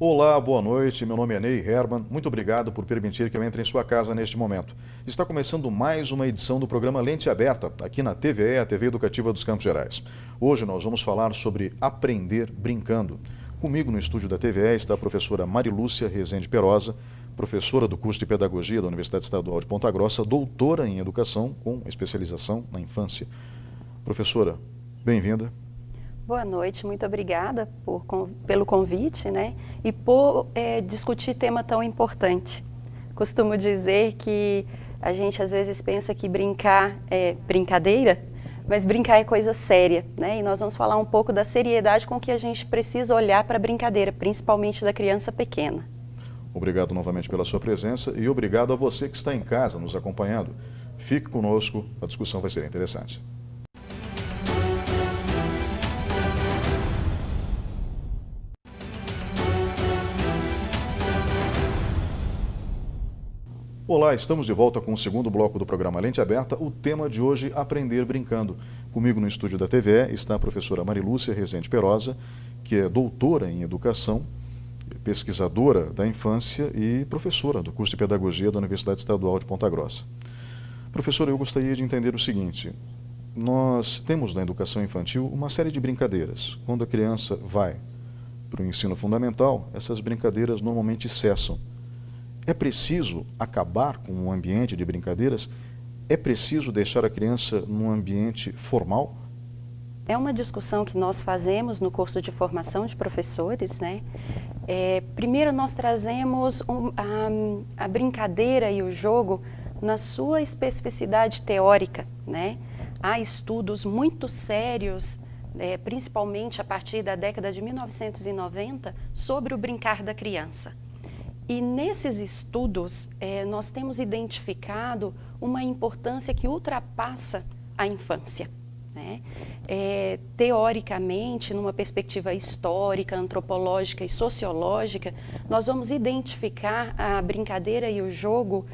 Olá, boa noite. Meu nome é Ney Herman. Muito obrigado por permitir que eu entre em sua casa neste momento. Está começando mais uma edição do programa Lente Aberta, aqui na TVE, a TV Educativa dos Campos Gerais. Hoje nós vamos falar sobre aprender brincando. Comigo no estúdio da TVE está a professora Marilúcia Rezende Perosa, professora do curso de Pedagogia da Universidade Estadual de Ponta Grossa, doutora em Educação com especialização na infância. Professora, bem-vinda. Boa noite, muito obrigada pelo convite, e por discutir tema tão importante. Costumo dizer que a gente às vezes pensa que brincar é brincadeira, mas brincar é coisa séria, E nós vamos falar um pouco da seriedade com que a gente precisa olhar para a brincadeira, principalmente da criança pequena. Obrigado novamente pela sua presença e obrigado a você que está em casa nos acompanhando. Fique conosco, a discussão vai ser interessante. Olá, estamos de volta com o segundo bloco do programa Lente Aberta. O tema de hoje, aprender brincando. Comigo no estúdio da TVE está a professora Marilúcia Rezende Perosa, que é doutora em Educação, pesquisadora da infância e professora do curso de Pedagogia da Universidade Estadual de Ponta Grossa. Professora, eu gostaria de entender o seguinte: nós temos na educação infantil uma série de brincadeiras. Quando a criança vai para o ensino fundamental, essas brincadeiras normalmente cessam. É preciso acabar com um ambiente de brincadeiras? É preciso deixar a criança num ambiente formal? É uma discussão que nós fazemos no curso de formação de professores, Primeiro nós trazemos a brincadeira e o jogo na sua especificidade teórica, Há estudos muito sérios, principalmente a partir da década de 1990, sobre o brincar da criança. E nesses estudos, nós temos identificado uma importância que ultrapassa a infância. Teoricamente, numa perspectiva histórica, antropológica e sociológica, nós vamos identificar a brincadeira e o jogo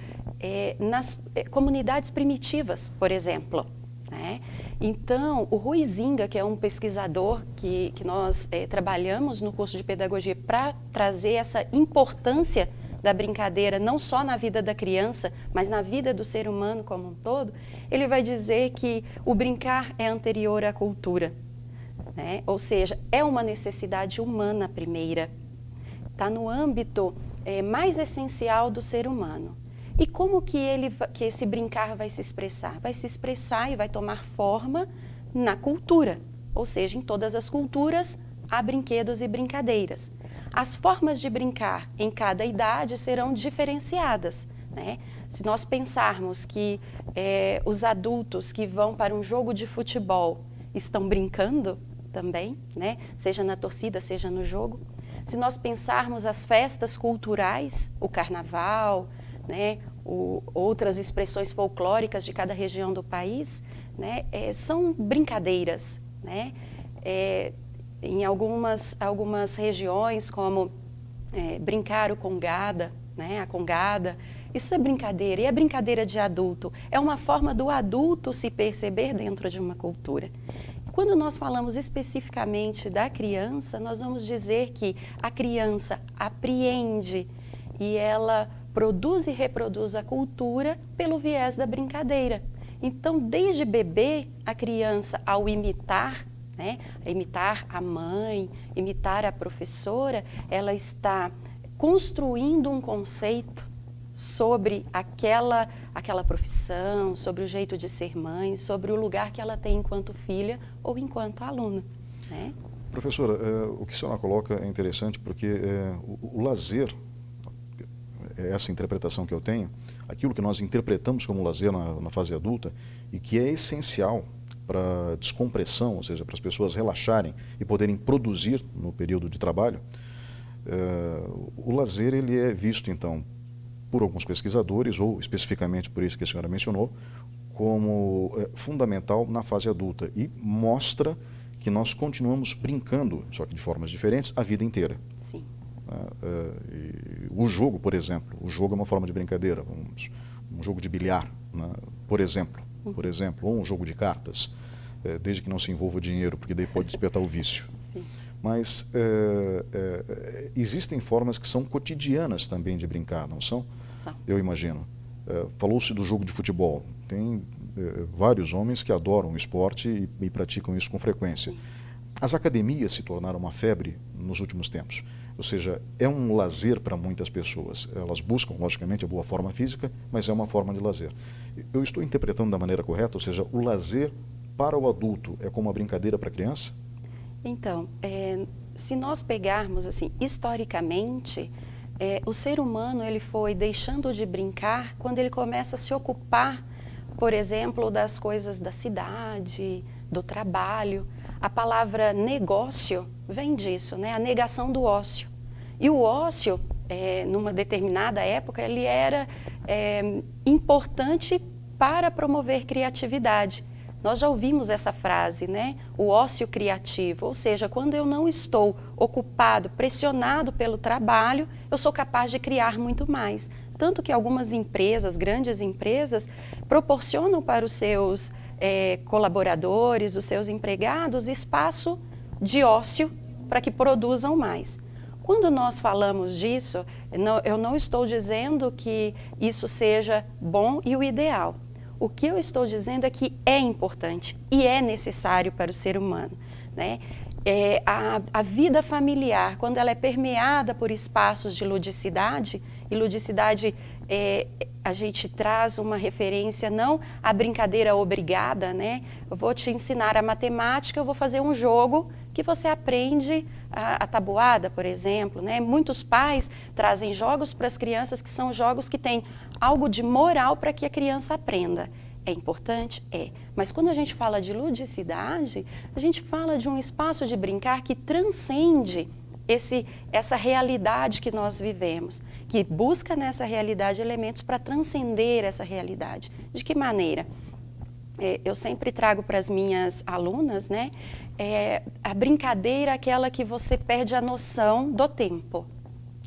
nas comunidades primitivas, por exemplo. Então, o Huizinga, que é um pesquisador que nós trabalhamos no curso de pedagogia para trazer essa importância da brincadeira, não só na vida da criança, mas na vida do ser humano como um todo, ele vai dizer que o brincar é anterior à cultura, Ou seja, é uma necessidade humana primeira, está no âmbito mais essencial do ser humano. E como que esse brincar vai se expressar? Vai se expressar e vai tomar forma na cultura, ou seja, em todas as culturas há brinquedos e brincadeiras. As formas de brincar em cada idade serão diferenciadas, Se nós pensarmos que os adultos que vão para um jogo de futebol estão brincando também, Seja na torcida, seja no jogo. Se nós pensarmos as festas culturais, o carnaval, outras expressões folclóricas de cada região do país, são brincadeiras, Em algumas regiões, como brincar o congada, a congada, isso é brincadeira, e é brincadeira de adulto, é uma forma do adulto se perceber dentro de uma cultura. Quando nós falamos especificamente da criança, nós vamos dizer que a criança apreende e ela produz e reproduz a cultura pelo viés da brincadeira. Então, desde bebê, a criança, ao imitar, imitar a mãe, imitar a professora, ela está construindo um conceito sobre aquela profissão, sobre o jeito de ser mãe, sobre o lugar que ela tem enquanto filha ou enquanto aluna. Professora, o que a senhora coloca é interessante porque o lazer, essa interpretação que eu tenho, aquilo que nós interpretamos como lazer na fase adulta e que é essencial para descompressão, ou seja, para as pessoas relaxarem e poderem produzir no período de trabalho, o lazer ele é visto então por alguns pesquisadores, ou especificamente por isso que a senhora mencionou, como fundamental na fase adulta e mostra que nós continuamos brincando, só que de formas diferentes, a vida inteira. Sim. O jogo, por exemplo, o jogo é uma forma de brincadeira, um jogo de bilhar, por exemplo, ou um jogo de cartas, desde que não se envolva dinheiro, porque daí pode despertar o vício. Sim. mas existem formas que são cotidianas também de brincar, não são? São. Eu imagino. Falou-se do jogo de futebol. Tem vários homens que adoram o esporte e praticam isso com frequência. Sim. As academias se tornaram uma febre nos últimos tempos. Ou seja, é um lazer para muitas pessoas. Elas buscam, logicamente, a boa forma física, mas é uma forma de lazer. Eu estou interpretando da maneira correta? Ou seja, o lazer para o adulto é como uma brincadeira para a criança? Então, se nós pegarmos, assim, historicamente, o ser humano ele foi deixando de brincar quando ele começa a se ocupar, por exemplo, das coisas da cidade, do trabalho. A palavra negócio vem disso, né? A negação do ócio. E o ócio, numa determinada época, ele era importante para promover criatividade. Nós já ouvimos essa frase, né? O ócio criativo, ou seja, quando eu não estou ocupado, pressionado pelo trabalho, eu sou capaz de criar muito mais. Tanto que algumas empresas, grandes empresas, proporcionam para os seus colaboradores, os seus empregados, espaço de ócio para que produzam mais. Quando nós falamos disso, eu não estou dizendo que isso seja bom e o ideal. O que eu estou dizendo é que é importante e é necessário para o ser humano, né? A vida familiar, quando ela é permeada por espaços de ludicidade, e ludicidade a gente traz uma referência não à brincadeira obrigada, né? Eu vou te ensinar a matemática, eu vou fazer um jogo que você aprende a tabuada, por exemplo, né? Muitos pais trazem jogos para as crianças que são jogos que têm algo de moral para que a criança aprenda. É importante? É. Mas quando a gente fala de ludicidade, a gente fala de um espaço de brincar que transcende essa realidade que nós vivemos, que busca nessa realidade elementos para transcender essa realidade. De que maneira? Eu sempre trago para as minhas alunas, né, a brincadeira aquela que você perde a noção do tempo.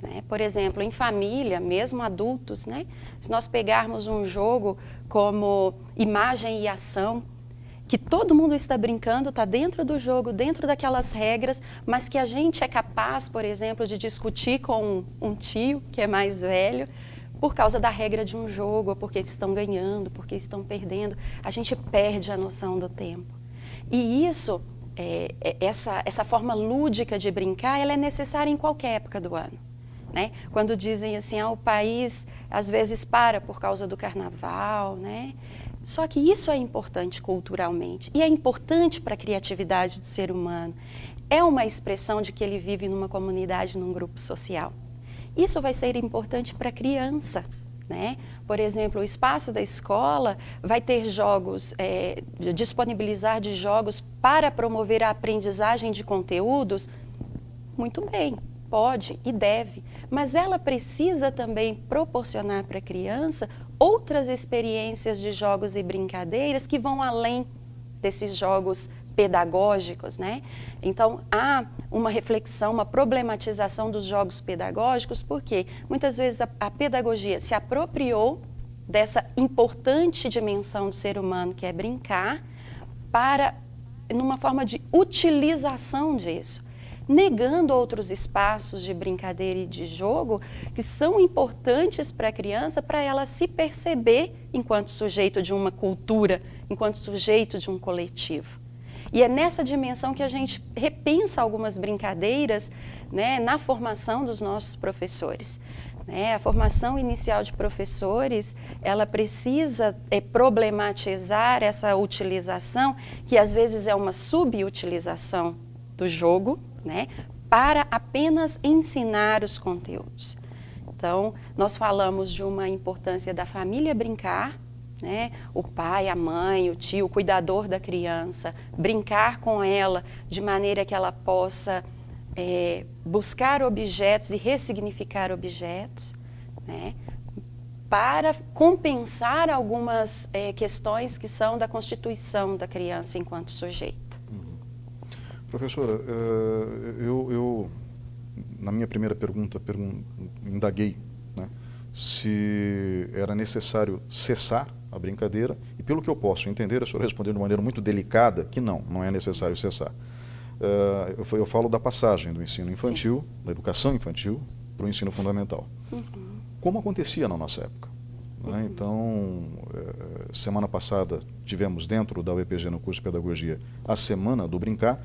Né? Por exemplo, em família, mesmo adultos, né, se nós pegarmos um jogo como imagem e ação, que todo mundo está brincando, está dentro do jogo, dentro daquelas regras, mas que a gente é capaz, por exemplo, de discutir com um tio que é mais velho, por causa da regra de um jogo, ou porque estão ganhando, porque estão perdendo, a gente perde a noção do tempo. E isso, essa forma lúdica de brincar, ela é necessária em qualquer época do ano. Né? Quando dizem assim, o país às vezes para por causa do carnaval, né? Só que isso é importante culturalmente e é importante para a criatividade do ser humano. É uma expressão de que ele vive numa comunidade, num grupo social. Isso vai ser importante para a criança, né? Por exemplo, o espaço da escola vai ter jogos, disponibilizar de jogos para promover a aprendizagem de conteúdos. Muito bem, pode e deve, mas ela precisa também proporcionar para a criança outras experiências de jogos e brincadeiras que vão além desses jogos pedagógicos, né? Então, há uma reflexão, uma problematização dos jogos pedagógicos, porque muitas vezes a pedagogia se apropriou dessa importante dimensão do ser humano, que é brincar, numa forma de utilização disso, negando outros espaços de brincadeira e de jogo que são importantes para a criança, para ela se perceber enquanto sujeito de uma cultura, enquanto sujeito de um coletivo. E é nessa dimensão que a gente repensa algumas brincadeiras, né, na formação dos nossos professores. Né? A formação inicial de professores, ela precisa problematizar essa utilização, que às vezes é uma subutilização do jogo, né, para apenas ensinar os conteúdos. Então, nós falamos de uma importância da família brincar, né, o pai, a mãe, o tio, o cuidador da criança, brincar com ela de maneira que ela possa buscar objetos e ressignificar objetos, né, para compensar algumas questões que são da constituição da criança enquanto sujeito. Professora, eu na minha primeira pergunta, indaguei, né, se era necessário cessar a brincadeira, e pelo que eu posso entender, a senhora respondeu de maneira muito delicada que não é necessário cessar. eu falo da passagem do ensino infantil, da educação infantil, para o ensino fundamental. Como acontecia na nossa época. Né? Então, semana passada tivemos dentro da UEPG no curso de Pedagogia a Semana do Brincar,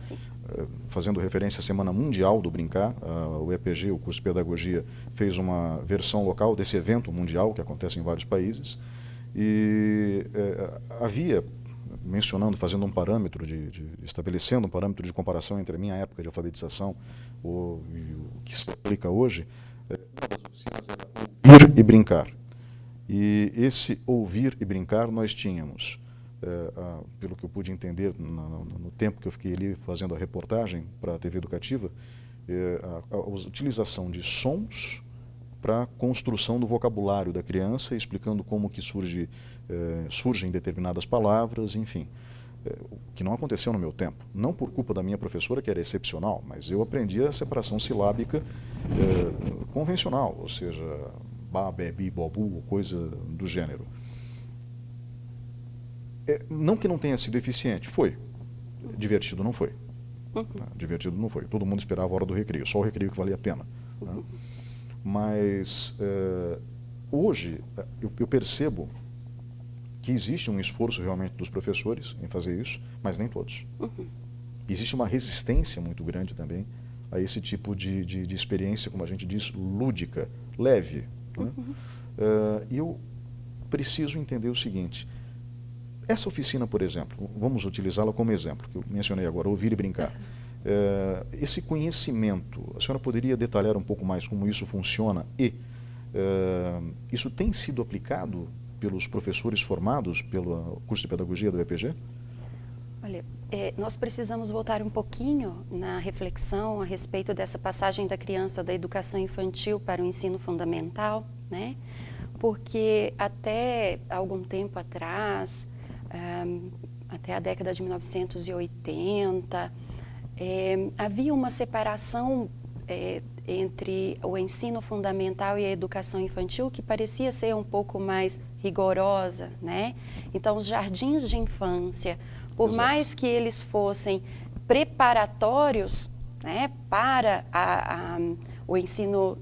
fazendo referência à Semana Mundial do Brincar. A UEPG, o curso de Pedagogia, fez uma versão local desse evento mundial que acontece em vários países. E havia, fazendo um parâmetro, estabelecendo um parâmetro de comparação entre a minha época de alfabetização e o que se aplica hoje, uma das oficinas era ouvir e brincar. E esse ouvir e brincar nós tínhamos, pelo que eu pude entender no tempo que eu fiquei ali fazendo a reportagem para a TV Educativa, a utilização de sons para a construção do vocabulário da criança, explicando como que surgem determinadas palavras, enfim. O que não aconteceu no meu tempo. Não por culpa da minha professora, que era excepcional, mas eu aprendi a separação silábica convencional, ou seja, ba, bebi, bobu, coisa do gênero. Não que não tenha sido eficiente, foi. Divertido não foi. Divertido não foi. Todo mundo esperava a hora do recreio, só o recreio que valia a pena. Né? Mas hoje eu percebo que existe um esforço realmente dos professores em fazer isso, mas nem todos. Existe uma resistência muito grande também a esse tipo de experiência, como a gente diz, lúdica, leve. Né? E eu preciso entender o seguinte: essa oficina, por exemplo, vamos utilizá-la como exemplo, que eu mencionei agora, ouvir e brincar. Esse conhecimento, a senhora poderia detalhar um pouco mais como isso funciona e isso tem sido aplicado pelos professores formados pelo curso de Pedagogia do EPG? Olha, nós precisamos voltar um pouquinho na reflexão a respeito dessa passagem da criança da educação infantil para o ensino fundamental, né? Porque até algum tempo atrás, até a década de 1980, havia uma separação entre o ensino fundamental e a educação infantil que parecia ser um pouco mais rigorosa, né? Então, os jardins de infância, por mais que eles fossem preparatórios, né, para o ensino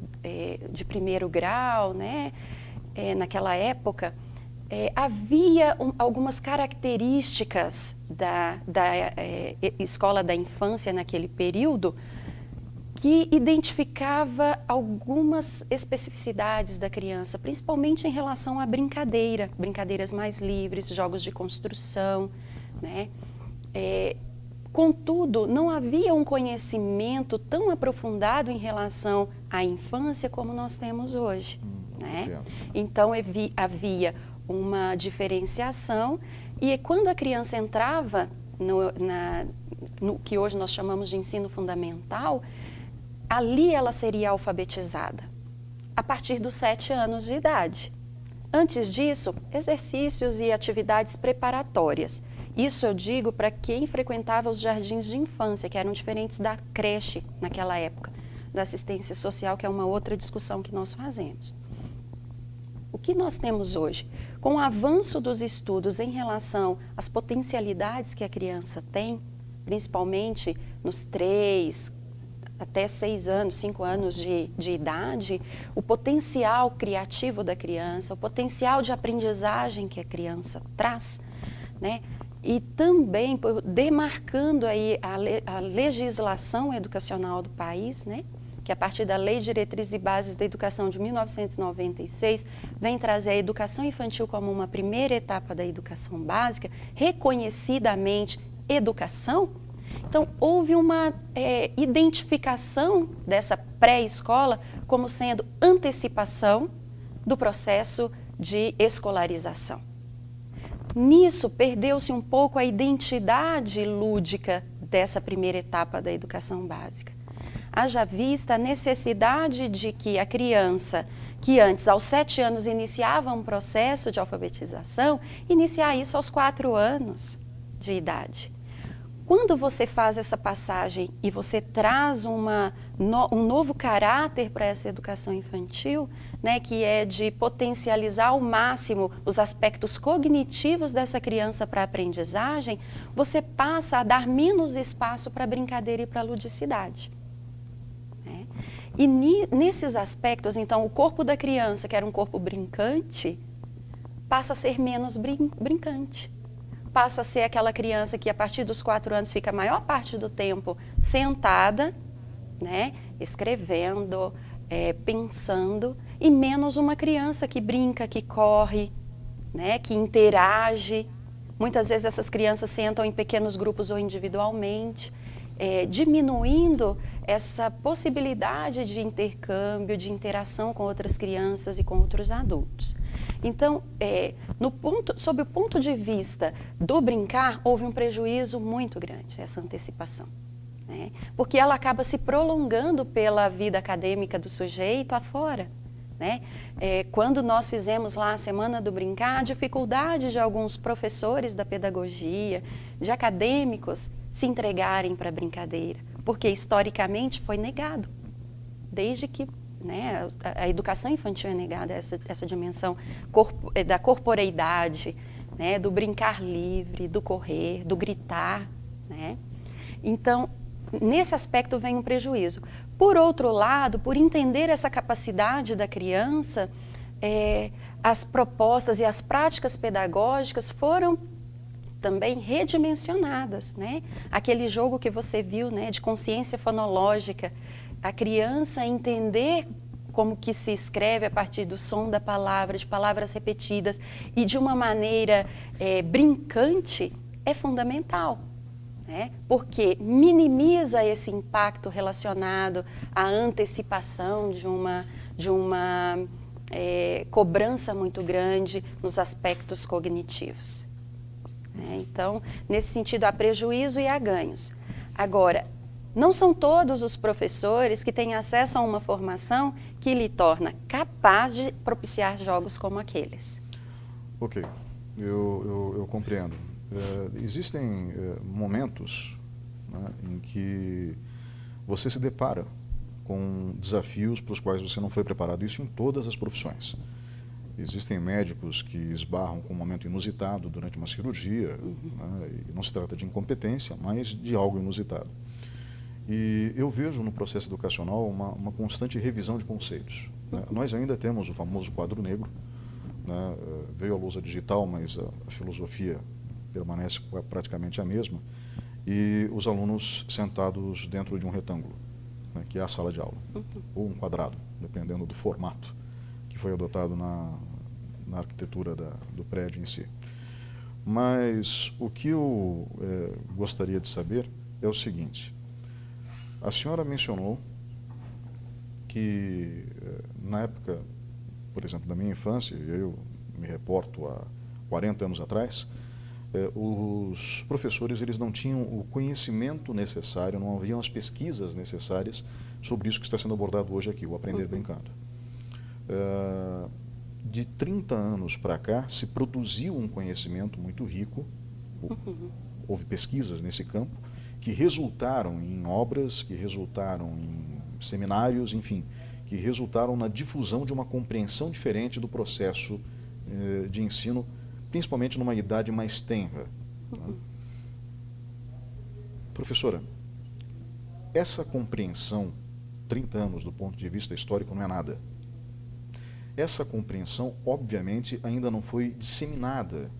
de primeiro grau, né, naquela época, havia algumas características da escola da infância naquele período que identificava algumas especificidades da criança, principalmente em relação à brincadeira, brincadeiras mais livres, jogos de construção, né? Contudo, não havia um conhecimento tão aprofundado em relação à infância como nós temos hoje, né? Então havia uma diferenciação e quando a criança entrava no que hoje nós chamamos de ensino fundamental, ali ela seria alfabetizada, a partir dos 7 anos de idade. Antes disso, exercícios e atividades preparatórias. Isso eu digo para quem frequentava os jardins de infância, que eram diferentes da creche naquela época, da assistência social, que é uma outra discussão que nós fazemos. O que nós temos hoje? Com o avanço dos estudos em relação às potencialidades que a criança tem, principalmente nos 3 até 6 anos, 5 anos de idade, o potencial criativo da criança, o potencial de aprendizagem que a criança traz, né? E também demarcando aí a legislação educacional do país, né? Que a partir da Lei de Diretrizes e Bases da Educação de 1996, vem trazer a educação infantil como uma primeira etapa da educação básica, reconhecidamente educação. Então, houve uma identificação dessa pré-escola como sendo antecipação do processo de escolarização. Nisso, perdeu-se um pouco a identidade lúdica dessa primeira etapa da educação básica. Haja vista a necessidade de que a criança, que antes, aos 7 anos, iniciava um processo de alfabetização, iniciar isso aos 4 anos de idade. Quando você faz essa passagem e você traz um novo caráter para essa educação infantil, né, que é de potencializar ao máximo os aspectos cognitivos dessa criança para a aprendizagem, você passa a dar menos espaço para a brincadeira e para a ludicidade. Né? E nesses aspectos, então, o corpo da criança, que era um corpo brincante, passa a ser menos brincante. Passa a ser aquela criança que a partir dos 4 anos fica a maior parte do tempo sentada, né, escrevendo, pensando, e menos uma criança que brinca, que corre, né, que interage. Muitas vezes essas crianças sentam em pequenos grupos ou individualmente, diminuindo essa possibilidade de intercâmbio, de interação com outras crianças e com outros adultos. Então, sob o ponto de vista do brincar, houve um prejuízo muito grande, essa antecipação. Né? Porque ela acaba se prolongando pela vida acadêmica do sujeito afora. Né? Quando nós fizemos lá a Semana do Brincar, a dificuldade de alguns professores da pedagogia, de acadêmicos, se entregarem para a brincadeira, porque historicamente foi negado, desde que, né, a educação infantil é negada, essa dimensão da corporeidade, né, do brincar livre, do correr, do gritar. Né? Então, nesse aspecto vem um prejuízo. Por outro lado, por entender essa capacidade da criança, as propostas e as práticas pedagógicas foram também redimensionadas. Né? Aquele jogo que você viu, né, de consciência fonológica, a criança entender como que se escreve a partir do som da palavra, de palavras repetidas e de uma maneira brincante, é fundamental. Né? Porque minimiza esse impacto relacionado à antecipação de uma cobrança muito grande nos aspectos cognitivos. Né? Então, nesse sentido, há prejuízo e há ganhos. Agora, não são todos os professores que têm acesso a uma formação que lhe torna capaz de propiciar jogos como aqueles. Ok, eu compreendo. Existem momentos, né, em que você se depara com desafios para os quais você não foi preparado, isso em todas as profissões. Existem médicos que esbarram com um momento inusitado durante uma cirurgia, né, e não se trata de incompetência, mas de algo inusitado. E eu vejo no processo educacional uma constante revisão de conceitos. Né? Nós ainda temos o famoso quadro negro, né? Veio a lousa digital, mas a filosofia permanece praticamente a mesma, e os alunos sentados dentro de um retângulo, né, que é a sala de aula, ou um quadrado, dependendo do formato que foi adotado na arquitetura do prédio em si. Mas o que eu gostaria de saber é o seguinte: a senhora mencionou que na época, por exemplo, da minha infância, eu me reporto a 40 anos atrás, os professores eles não tinham o conhecimento necessário, não haviam as pesquisas necessárias sobre isso que está sendo abordado hoje aqui, o aprender brincando. De 30 anos para cá, se produziu um conhecimento muito rico, houve pesquisas nesse campo, que resultaram em obras, que resultaram em seminários, enfim, que resultaram na difusão de uma compreensão diferente do processo de ensino, principalmente numa idade mais tenra. Né? Professora, essa compreensão, 30 anos do ponto de vista histórico não é nada. Essa compreensão, obviamente, ainda não foi disseminada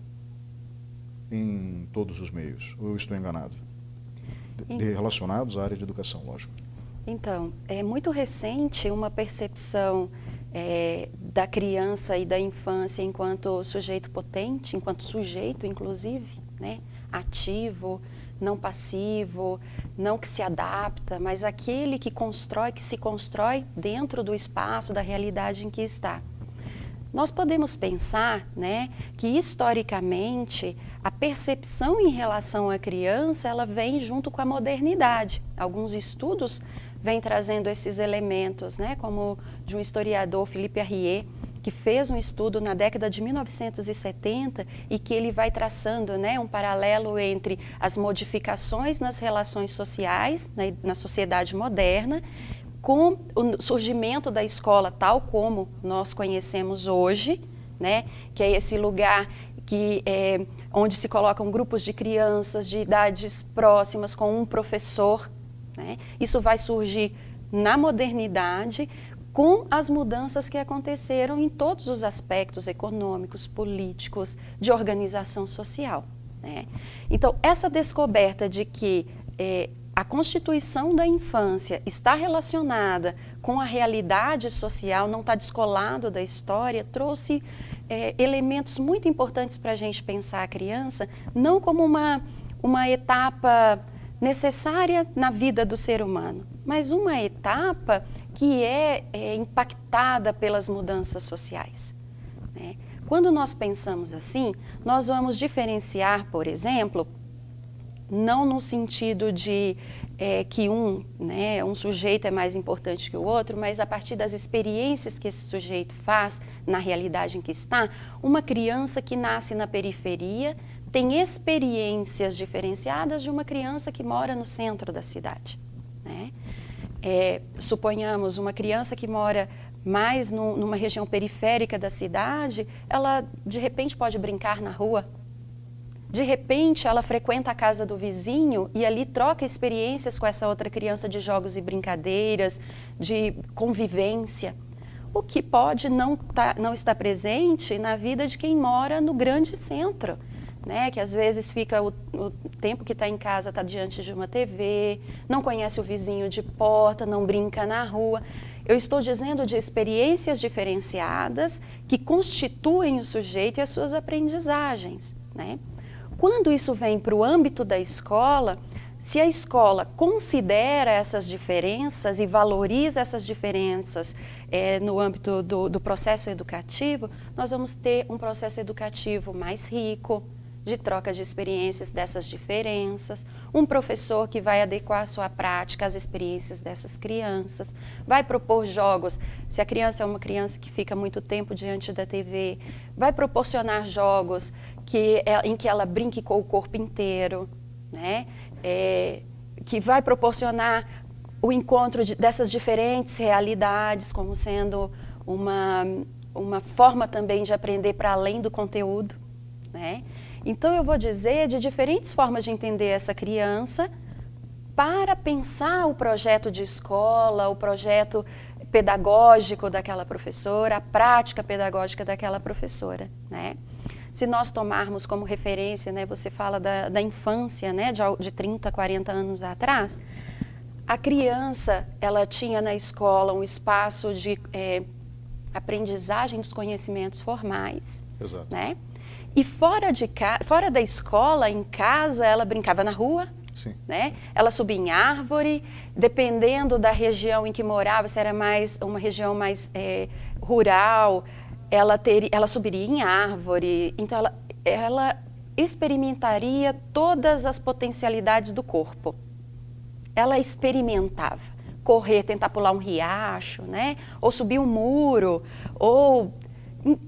em todos os meios, ou eu estou enganado? Relacionados à área de educação, lógico. Então, é muito recente uma percepção da criança e da infância enquanto sujeito potente, enquanto sujeito, inclusive, né? Ativo, não passivo, não que se adapta, mas aquele que constrói, que se constrói dentro do espaço, da realidade em que está. Nós podemos pensar, né, que historicamente a percepção em relação à criança ela vem junto com a modernidade. Alguns estudos vêm trazendo esses elementos, né, como de um historiador, Philippe Arrier, que fez um estudo na década de 1970 e que ele vai traçando, né, um paralelo entre as modificações nas relações sociais, na sociedade moderna, com o surgimento da escola tal como nós conhecemos hoje, né, que é esse lugar onde se colocam grupos de crianças de idades próximas com um professor, né? Isso vai surgir na modernidade com as mudanças que aconteceram em todos os aspectos econômicos, políticos, de organização social, né? Então, essa descoberta de que a constituição da infância está relacionada com a realidade social, não está descolado da história, trouxe elementos muito importantes para a gente pensar a criança, não como uma etapa necessária na vida do ser humano, mas uma etapa que é impactada pelas mudanças sociais, né? Quando nós pensamos assim, nós vamos diferenciar, por exemplo, não no sentido de que um sujeito é mais importante que o outro, mas a partir das experiências que esse sujeito faz na realidade em que está, uma criança que nasce na periferia tem experiências diferenciadas de uma criança que mora no centro da cidade, né? Suponhamos uma criança que mora mais numa região periférica da cidade, ela de repente pode brincar na rua. De repente, ela frequenta a casa do vizinho e ali troca experiências com essa outra criança de jogos e brincadeiras, de convivência. O que pode não estar presente na vida de quem mora no grande centro, né? Que às vezes fica o tempo que está em casa, está diante de uma TV, não conhece o vizinho de porta, não brinca na rua. Eu estou dizendo de experiências diferenciadas que constituem o sujeito e as suas aprendizagens, né? Quando isso vem para o âmbito da escola, se a escola considera essas diferenças e valoriza essas diferenças no âmbito do processo educativo, nós vamos ter um processo educativo mais rico, de troca de experiências dessas diferenças, um professor que vai adequar a sua prática às experiências dessas crianças, vai propor jogos, se a criança é uma criança que fica muito tempo diante da TV, vai proporcionar jogos em que ela brinque com o corpo inteiro, né? Que vai proporcionar o encontro dessas diferentes realidades como sendo uma forma também de aprender para além do conteúdo, né? Então, eu vou dizer de diferentes formas de entender essa criança para pensar o projeto de escola, o projeto pedagógico daquela professora, a prática pedagógica daquela professora, né? Se nós tomarmos como referência, né, você fala da infância, né, de 30, 40 anos atrás, a criança, ela tinha na escola um espaço de aprendizagem dos conhecimentos formais, Exato. né? E fora da escola, em casa, ela brincava na rua, Sim. né? Ela subia em árvore, dependendo da região em que morava, se era uma região mais rural, ela subiria em árvore, então ela experimentaria todas as potencialidades do corpo. Ela experimentava correr, tentar pular um riacho, né? Ou subir um muro,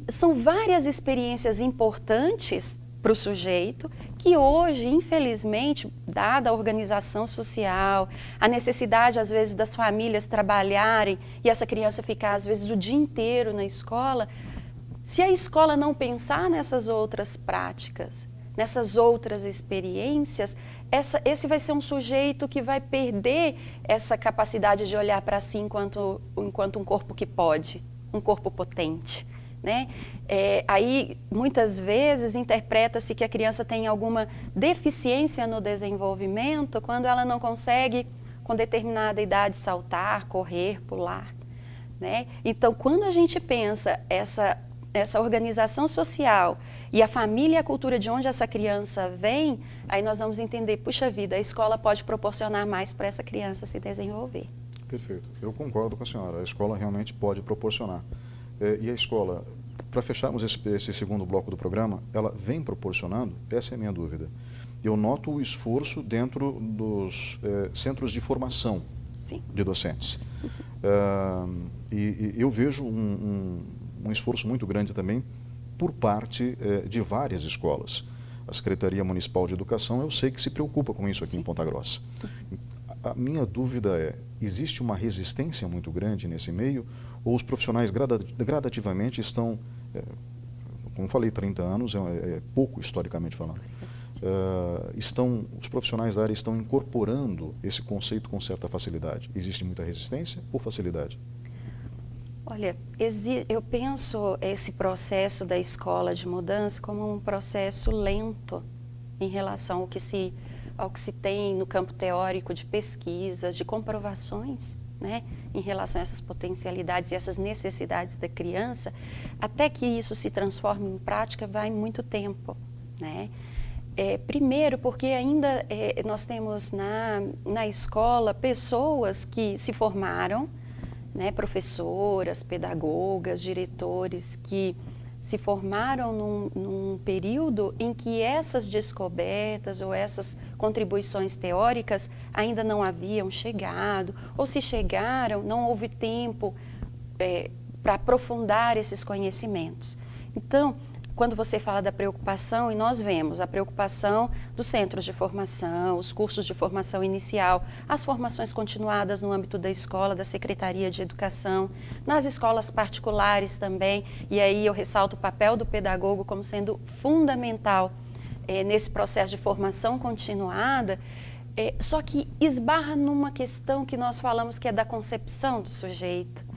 são várias experiências importantes para o sujeito que hoje, infelizmente, dada a organização social, a necessidade, às vezes, das famílias trabalharem e essa criança ficar, às vezes, o dia inteiro na escola, se a escola não pensar nessas outras práticas, nessas outras experiências, esse vai ser um sujeito que vai perder essa capacidade de olhar para si enquanto um corpo que pode, um corpo potente, né? Aí, muitas vezes, interpreta-se que a criança tem alguma deficiência no desenvolvimento quando ela não consegue, com determinada idade, saltar, correr, pular, né? Então, quando a gente pensa essa organização social e a família e a cultura de onde essa criança vem, aí nós vamos entender, puxa vida, a escola pode proporcionar mais para essa criança se desenvolver. Perfeito. Eu concordo com a senhora. A escola realmente pode proporcionar. E a escola, para fecharmos esse segundo bloco do programa, ela vem proporcionando, essa é a minha dúvida. Eu noto o esforço dentro dos centros de formação Sim. de docentes. E eu vejo um um esforço muito grande também por parte de várias escolas. A Secretaria Municipal de Educação, eu sei que se preocupa com isso aqui em Ponta Grossa. A minha dúvida é, existe uma resistência muito grande nesse meio ou os profissionais gradativamente estão, como falei, 30 anos, é pouco historicamente falando, os profissionais da área estão incorporando esse conceito com certa facilidade? Existe muita resistência ou facilidade? Olha, eu penso esse processo da escola de mudança como um processo lento em relação ao que se tem no campo teórico de pesquisas, de comprovações, né, em relação a essas potencialidades e essas necessidades da criança. Até que isso se transforme em prática vai muito tempo, né? Primeiro porque ainda nós temos na escola pessoas que se formaram, né, professoras, pedagogas, diretores que se formaram num período em que essas descobertas ou essas contribuições teóricas ainda não haviam chegado, ou se chegaram, não houve tempo para aprofundar esses conhecimentos. Então, quando você fala da preocupação, e nós vemos a preocupação dos centros de formação, os cursos de formação inicial, as formações continuadas no âmbito da escola, da Secretaria de Educação, nas escolas particulares também, e aí eu ressalto o papel do pedagogo como sendo fundamental nesse processo de formação continuada, só que esbarra numa questão que nós falamos que é da concepção do sujeito.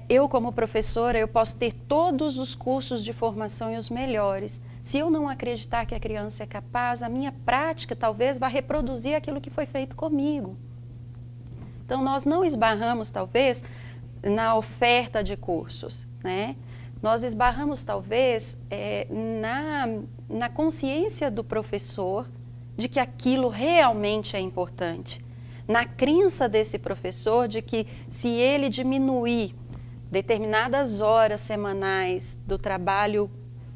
Eu, como professora, eu posso ter todos os cursos de formação e os melhores. Se eu não acreditar que a criança é capaz, a minha prática talvez vá reproduzir aquilo que foi feito comigo. Então, nós não esbarramos, talvez, na oferta de cursos, né? Nós esbarramos, talvez, na consciência do professor de que aquilo realmente é importante. Na crença desse professor de que, se ele diminuir determinadas horas semanais do trabalho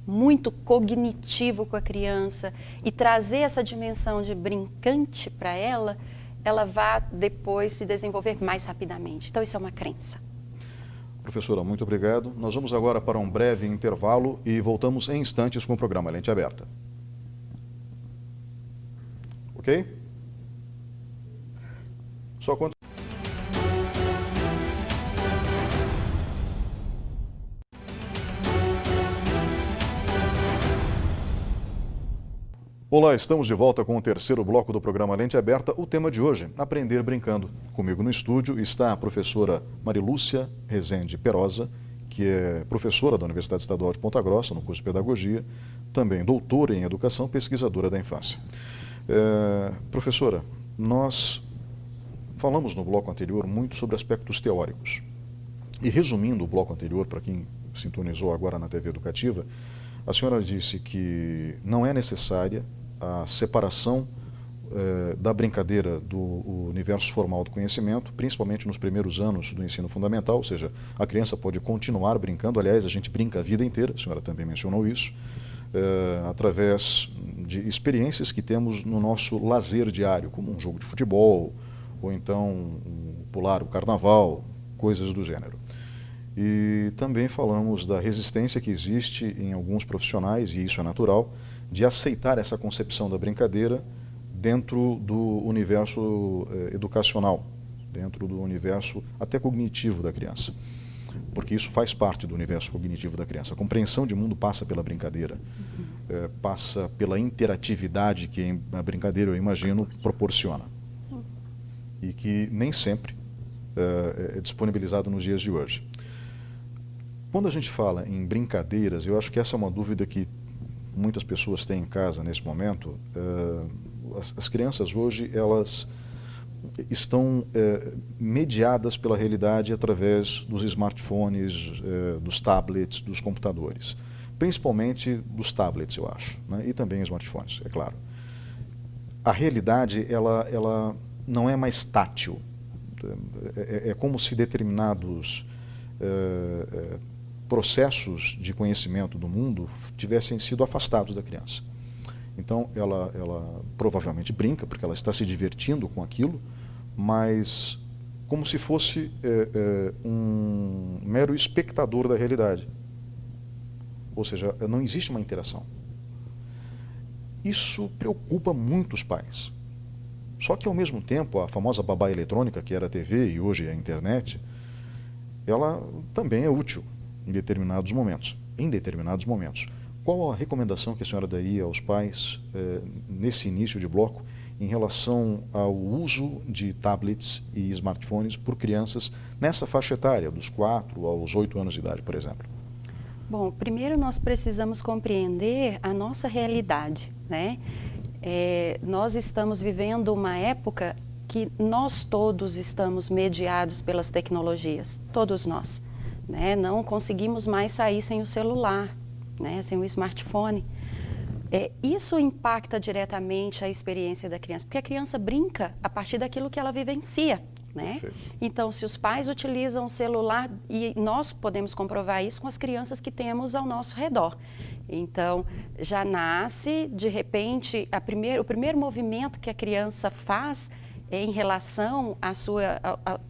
muito cognitivo com a criança e trazer essa dimensão de brincante para ela, ela vai depois se desenvolver mais rapidamente. Então, isso é uma crença. Professora, muito obrigado. Nós vamos agora para um breve intervalo e voltamos em instantes com o programa Lente Aberta. Ok? Só quando... Olá, estamos de volta com o terceiro bloco do programa Lente Aberta. O tema de hoje, Aprender Brincando. Comigo no estúdio está a professora Marilúcia Rezende Perosa, que é professora da Universidade Estadual de Ponta Grossa, no curso de Pedagogia, também doutora em Educação, pesquisadora da infância. Professora, nós falamos no bloco anterior muito sobre aspectos teóricos. E resumindo o bloco anterior, para quem sintonizou agora na TV Educativa, a senhora disse que não é necessária a separação da brincadeira do universo formal do conhecimento, principalmente nos primeiros anos do ensino fundamental, ou seja, a criança pode continuar brincando, aliás, a gente brinca a vida inteira, a senhora também mencionou isso, através de experiências que temos no nosso lazer diário, como um jogo de futebol, ou então pular o carnaval, coisas do gênero. E também falamos da resistência que existe em alguns profissionais, e isso é natural, de aceitar essa concepção da brincadeira dentro do universo educacional, dentro do universo até cognitivo da criança. Porque isso faz parte do universo cognitivo da criança. A compreensão de mundo passa pela brincadeira, passa pela interatividade que a brincadeira, eu imagino, proporciona. E que nem sempre é disponibilizado nos dias de hoje. Quando a gente fala em brincadeiras, eu acho que essa é uma dúvida que muitas pessoas têm em casa nesse momento. As crianças hoje, elas estão mediadas pela realidade através dos smartphones, dos tablets, dos computadores. Principalmente dos tablets, eu acho, né? E também smartphones, é claro. A realidade, ela não é mais tátil. É como se determinados processos de conhecimento do mundo tivessem sido afastados da criança. Então, ela provavelmente brinca, porque ela está se divertindo com aquilo, mas como se fosse um mero espectador da realidade. ou seja, não existe uma interação. Isso preocupa muitos pais. Só que, ao mesmo tempo, a famosa babá eletrônica, que era a TV e hoje é a internet, ela também é útil em determinados momentos. Qual a recomendação que a senhora daria aos pais nesse início de bloco em relação ao uso de tablets e smartphones por crianças nessa faixa etária, dos 4 aos 8 anos de idade, por exemplo? Bom, primeiro nós precisamos compreender a nossa realidade, né? Nós estamos vivendo uma época que nós todos estamos mediados pelas tecnologias, todos nós, né? Não conseguimos mais sair sem o celular, né? Sem o smartphone. Isso impacta diretamente a experiência da criança, porque a criança brinca a partir daquilo que ela vivencia, né? Então, se os pais utilizam o celular, e nós podemos comprovar isso com as crianças que temos ao nosso redor. Então, já nasce, de repente, o primeiro movimento que a criança faz em relação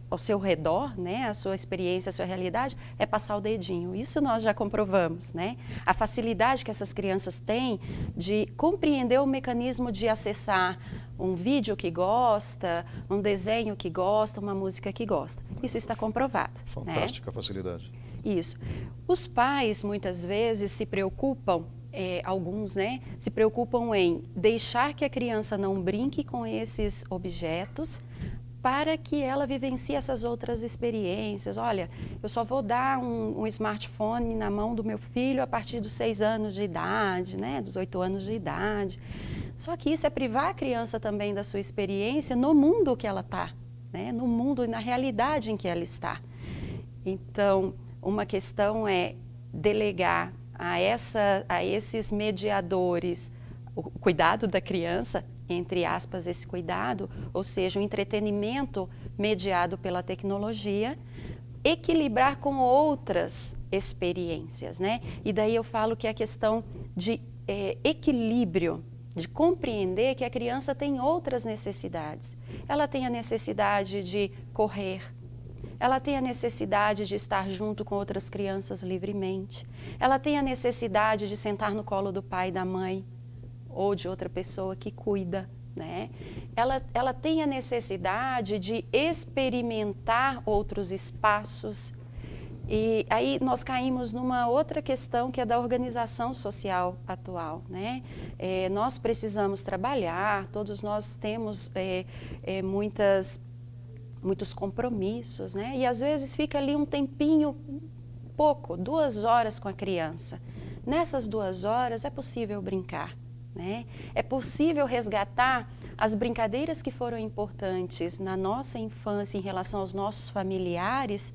ao seu redor, né, a sua experiência, a sua realidade, é passar o dedinho. Isso nós já comprovamos, né? A facilidade que essas crianças têm de compreender o mecanismo de acessar um vídeo que gosta, um desenho que gosta, uma música que gosta. Isso está comprovado. Fantástica, né? Facilidade. Isso. Os pais, muitas vezes, se preocupam, alguns, né, se preocupam em deixar que a criança não brinque com esses objetos para que ela vivencie essas outras experiências. Olha, eu só vou dar um smartphone na mão do meu filho a partir dos 6 anos de idade, né, dos 8 anos de idade. Só que isso é privar a criança também da sua experiência no mundo que ela está, né, no mundo e na realidade em que ela está. Então, uma questão é delegar a esses mediadores o cuidado da criança, entre aspas, esse cuidado, ou seja, o entretenimento mediado pela tecnologia, equilibrar com outras experiências, né? E daí eu falo que é a questão de equilíbrio, de compreender que a criança tem outras necessidades. Ela tem a necessidade de correr, ela tem a necessidade de estar junto com outras crianças livremente. Ela tem a necessidade de sentar no colo do pai e da mãe ou de outra pessoa que cuida, né? Ela tem a necessidade de experimentar outros espaços. E aí nós caímos numa outra questão que é da organização social atual, né? Nós precisamos trabalhar, todos nós temos muitos compromissos, né? E às vezes fica ali um tempinho, pouco, 2 horas com a criança. Nessas 2 horas é possível brincar, né? É possível resgatar as brincadeiras que foram importantes na nossa infância em relação aos nossos familiares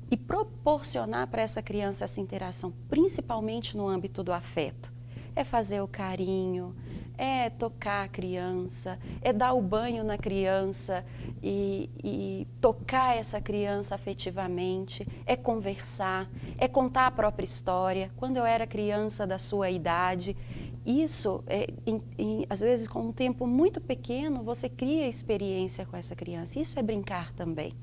e proporcionar para essa criança essa interação, principalmente no âmbito do afeto. É fazer o carinho, é tocar a criança, é dar o banho na criança e tocar essa criança afetivamente, é conversar, é contar a própria história. Quando eu era criança da sua idade, isso, às vezes com um tempo muito pequeno, você cria experiência com essa criança. Isso é brincar também.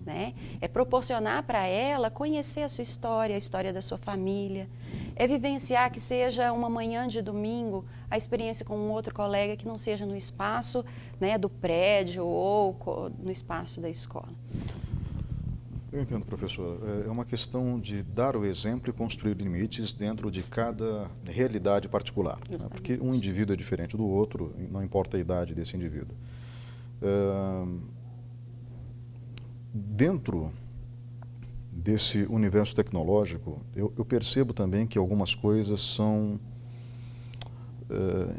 Né? É proporcionar para ela conhecer a sua história, a história da sua família. É vivenciar que seja uma manhã de domingo, a experiência com um outro colega que não seja no espaço, né, do prédio ou no espaço da escola. Eu entendo, professora. É uma questão de dar o exemplo e construir limites dentro de cada realidade particular. Né? Porque um indivíduo é diferente do outro, não importa a idade desse indivíduo. Dentro desse universo tecnológico, eu percebo também que algumas coisas são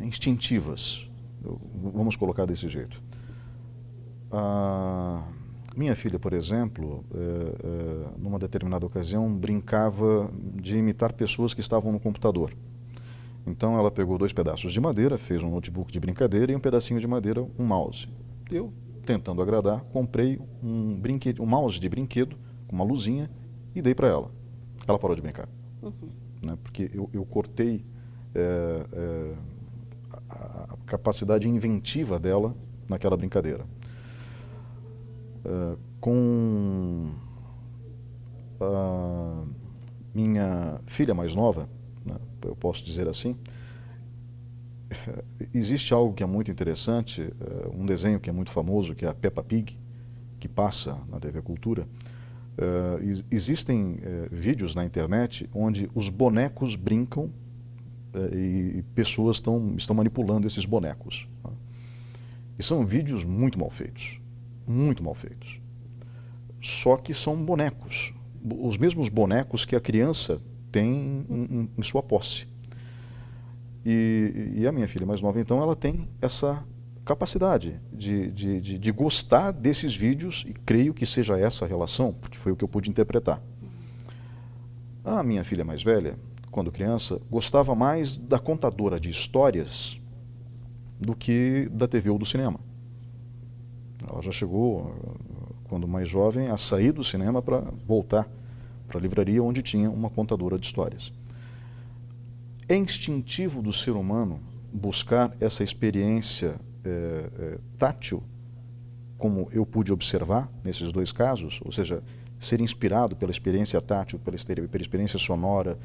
instintivas. Vamos colocar desse jeito. A minha filha, por exemplo, numa determinada ocasião, brincava de imitar pessoas que estavam no computador. Então ela pegou 2 pedaços de madeira, fez um notebook de brincadeira e um pedacinho de madeira, um mouse. Eu, tentando agradar, comprei um mouse de brinquedo com uma luzinha e dei para ela. Ela parou de brincar. Né? Porque eu cortei a capacidade inventiva dela naquela brincadeira. Com a minha filha mais nova, né, eu posso dizer assim. Existe algo que é muito interessante, um desenho que é muito famoso, que é a Peppa Pig, que passa na TV Cultura. Existem vídeos na internet onde os bonecos brincam e pessoas estão manipulando esses bonecos. E são vídeos muito mal feitos, muito mal feitos. Só que são bonecos, os mesmos bonecos que a criança tem em sua posse. E a minha filha mais nova, então, ela tem essa capacidade de gostar desses vídeos, e creio que seja essa a relação, porque foi o que eu pude interpretar. A minha filha mais velha, quando criança, gostava mais da contadora de histórias do que da TV ou do cinema. Ela já chegou, quando mais jovem, a sair do cinema para voltar para a livraria onde tinha uma contadora de histórias. É instintivo do ser humano buscar essa experiência tátil, como eu pude observar nesses dois casos, ou seja, ser inspirado pela experiência tátil, pela experiência sonora,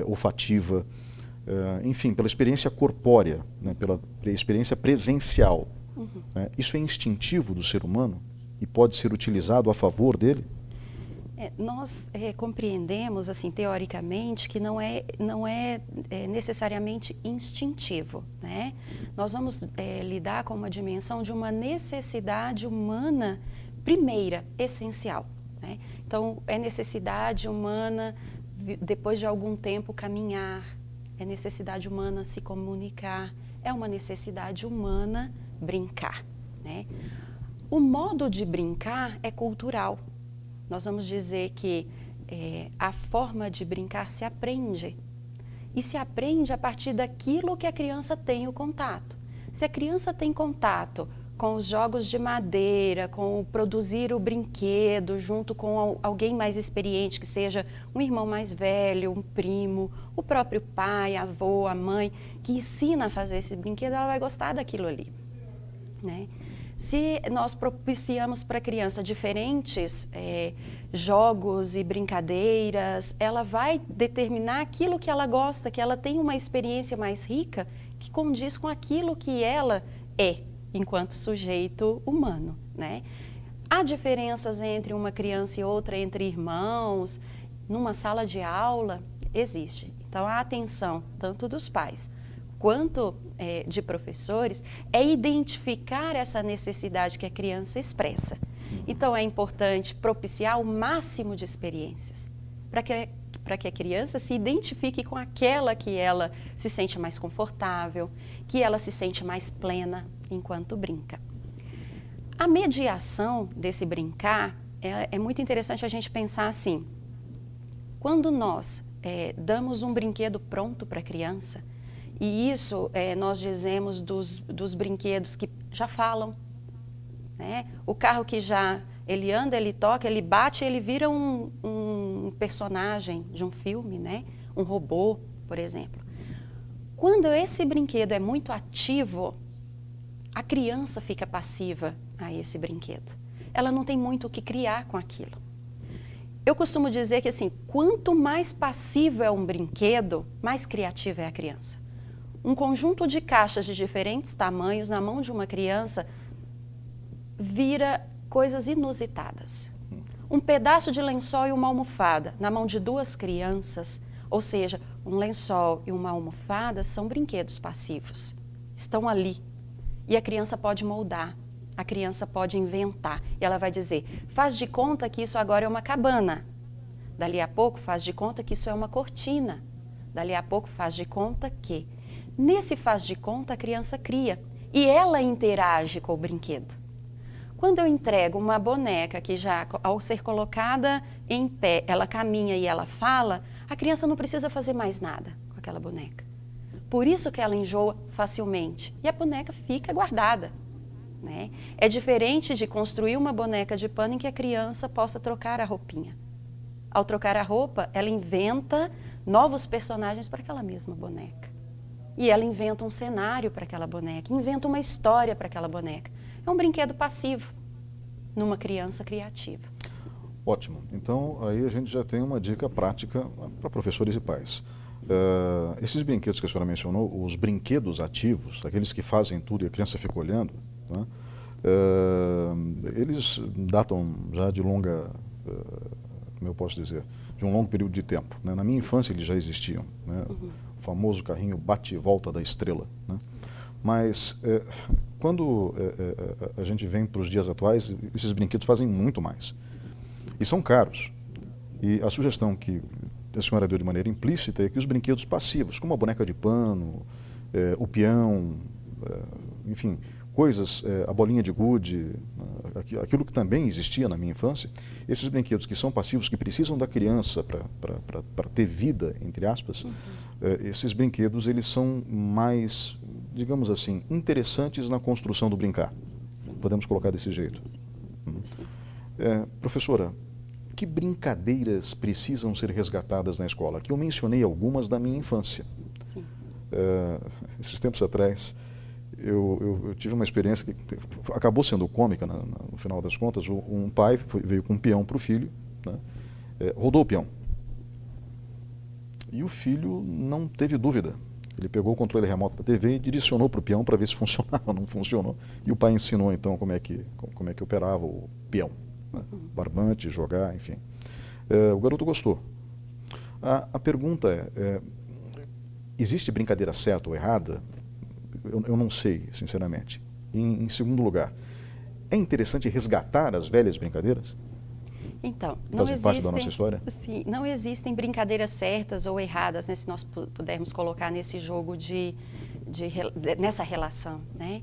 olfativa, enfim, pela experiência corpórea, né, pela experiência presencial. Isso é instintivo do ser humano e pode ser utilizado a favor dele? Nós compreendemos, assim, teoricamente, que não é necessariamente instintivo, né? Nós vamos lidar com uma dimensão de uma necessidade humana primeira, essencial, né? Então, é necessidade humana, depois de algum tempo, caminhar, é necessidade humana se comunicar, é uma necessidade humana brincar, né? O modo de brincar é cultural. Nós vamos dizer que a forma de brincar se aprende. E se aprende a partir daquilo que a criança tem o contato. Se a criança tem contato com os jogos de madeira, com produzir o brinquedo junto com alguém mais experiente, que seja um irmão mais velho, um primo, o próprio pai, a avô, a mãe, que ensina a fazer esse brinquedo, ela vai gostar daquilo ali, né? Se nós propiciamos para a criança diferentes jogos e brincadeiras, ela vai determinar aquilo que ela gosta, que ela tem uma experiência mais rica, que condiz com aquilo que ela é, enquanto sujeito humano, né? Há diferenças entre uma criança e outra, entre irmãos, numa sala de aula, existe. Então, a atenção, tanto dos pais quanto de professores, é identificar essa necessidade que a criança expressa. Então, é importante propiciar o máximo de experiências, para que a criança se identifique com aquela que ela se sente mais confortável, que ela se sente mais plena enquanto brinca. A mediação desse brincar, é muito interessante a gente pensar assim, quando nós damos um brinquedo pronto para a criança, e isso nós dizemos dos brinquedos que já falam, né? O carro que ele anda, ele toca, ele bate, ele vira um personagem de um filme, né? Um robô, por exemplo. Quando esse brinquedo é muito ativo, a criança fica passiva a esse brinquedo. Ela não tem muito o que criar com aquilo. Eu costumo dizer que assim, quanto mais passivo é um brinquedo, mais criativa é a criança. Um conjunto de caixas de diferentes tamanhos na mão de uma criança vira coisas inusitadas. Um pedaço de lençol e uma almofada na mão de duas crianças, ou seja, um lençol e uma almofada são brinquedos passivos. Estão ali. E a criança pode moldar, a criança pode inventar. E ela vai dizer, faz de conta que isso agora é uma cabana. Dali a pouco faz de conta que isso é uma cortina. Dali a pouco faz de conta que... Nesse faz de conta, a criança cria e ela interage com o brinquedo. Quando eu entrego uma boneca que já, ao ser colocada em pé, ela caminha e ela fala, a criança não precisa fazer mais nada com aquela boneca. Por isso que ela enjoa facilmente e a boneca fica guardada, né? É diferente de construir uma boneca de pano em que a criança possa trocar a roupinha. Ao trocar a roupa, ela inventa novos personagens para aquela mesma boneca. E ela inventa um cenário para aquela boneca, inventa uma história para aquela boneca. É um brinquedo passivo numa criança criativa. Ótimo. Então, aí a gente já tem uma dica prática para professores e pais. Esses brinquedos que a senhora mencionou, os brinquedos ativos, aqueles que fazem tudo e a criança fica olhando, né? Eles datam já de longa, como eu posso dizer, de um longo período de tempo, né? Na minha infância eles já existiam, né? O famoso carrinho bate e volta da estrela, né? Mas quando a gente vem para os dias atuais, esses brinquedos fazem muito mais. E são caros. E a sugestão que a senhora deu de maneira implícita é que os brinquedos passivos, como a boneca de pano, o peão, enfim, coisas, a bolinha de gude, aquilo que também existia na minha infância, esses brinquedos que são passivos, que precisam da criança para ter vida, entre aspas, esses brinquedos eles são mais, digamos assim, interessantes na construção do brincar. Sim. Podemos colocar desse jeito. Sim. Professora, que brincadeiras precisam ser resgatadas na escola? Aqui eu mencionei algumas da minha infância. Sim. Esses tempos atrás, eu tive uma experiência que acabou sendo cômica no final das contas. Um pai veio com um peão para o filho, né? Rodou o peão. E o filho não teve dúvida. Ele pegou o controle remoto da TV e direcionou para o peão para ver se funcionava. Não funcionou. E o pai ensinou então como é que operava o peão, né? Barbante, jogar, enfim. O garoto gostou. A pergunta existe brincadeira certa ou errada? Eu não sei, sinceramente. Em segundo lugar, é interessante resgatar as velhas brincadeiras? Então, Fazem parte da nossa história? Sim, não existem brincadeiras certas ou erradas, né, se nós pudermos colocar nesse jogo nessa relação, né?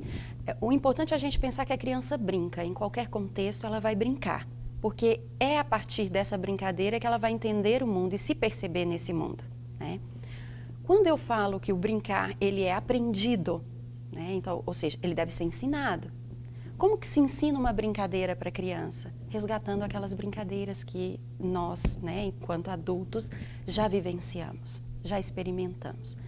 O importante é a gente pensar que a criança brinca, em qualquer contexto ela vai brincar, porque é a partir dessa brincadeira que ela vai entender o mundo e se perceber nesse mundo, né? Quando eu falo que o brincar ele é aprendido, né, então, ou seja, ele deve ser ensinado. Como que se ensina uma brincadeira para a criança? Resgatando aquelas brincadeiras que nós, né, enquanto adultos, já vivenciamos, já experimentamos.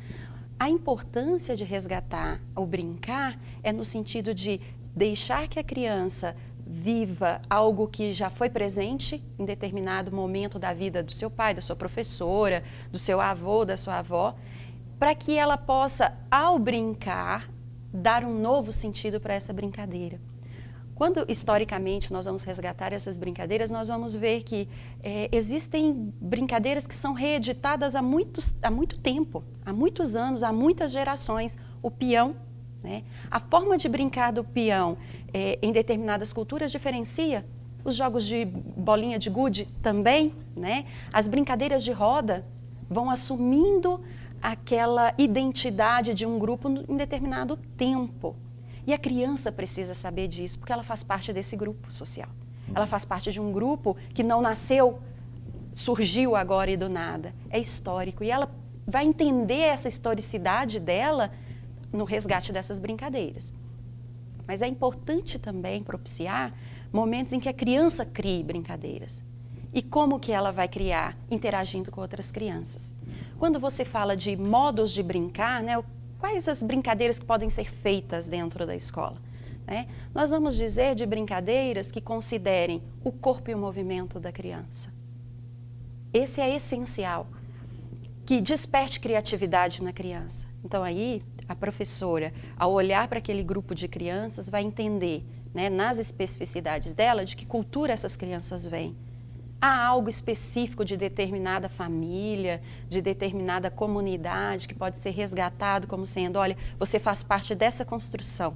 A importância de resgatar o brincar é no sentido de deixar que a criança viva algo que já foi presente em determinado momento da vida do seu pai, da sua professora, do seu avô, da sua avó, para que ela possa, ao brincar, dar um novo sentido para essa brincadeira. Quando, historicamente, nós vamos resgatar essas brincadeiras, nós vamos ver que existem brincadeiras que são reeditadas há muito tempo, há muitos anos, há muitas gerações. O peão, né? A forma de brincar do peão em determinadas culturas diferencia. Os jogos de bolinha de gude também, né? As brincadeiras de roda vão assumindo aquela identidade de um grupo em determinado tempo. E a criança precisa saber disso, porque ela faz parte desse grupo social. Ela faz parte de um grupo que não nasceu, surgiu agora e do nada. É histórico. E ela vai entender essa historicidade dela no resgate dessas brincadeiras. Mas é importante também propiciar momentos em que a criança crie brincadeiras. E como que ela vai criar? Interagindo com outras crianças. Quando você fala de modos de brincar, né, quais as brincadeiras que podem ser feitas dentro da escola, né? Nós vamos dizer de brincadeiras que considerem o corpo e o movimento da criança. Esse é essencial, que desperte criatividade na criança. Então aí, a professora, ao olhar para aquele grupo de crianças, vai entender, né, nas especificidades dela, de que cultura essas crianças vêm. Há algo específico de determinada família, de determinada comunidade que pode ser resgatado como sendo, olha, você faz parte dessa construção.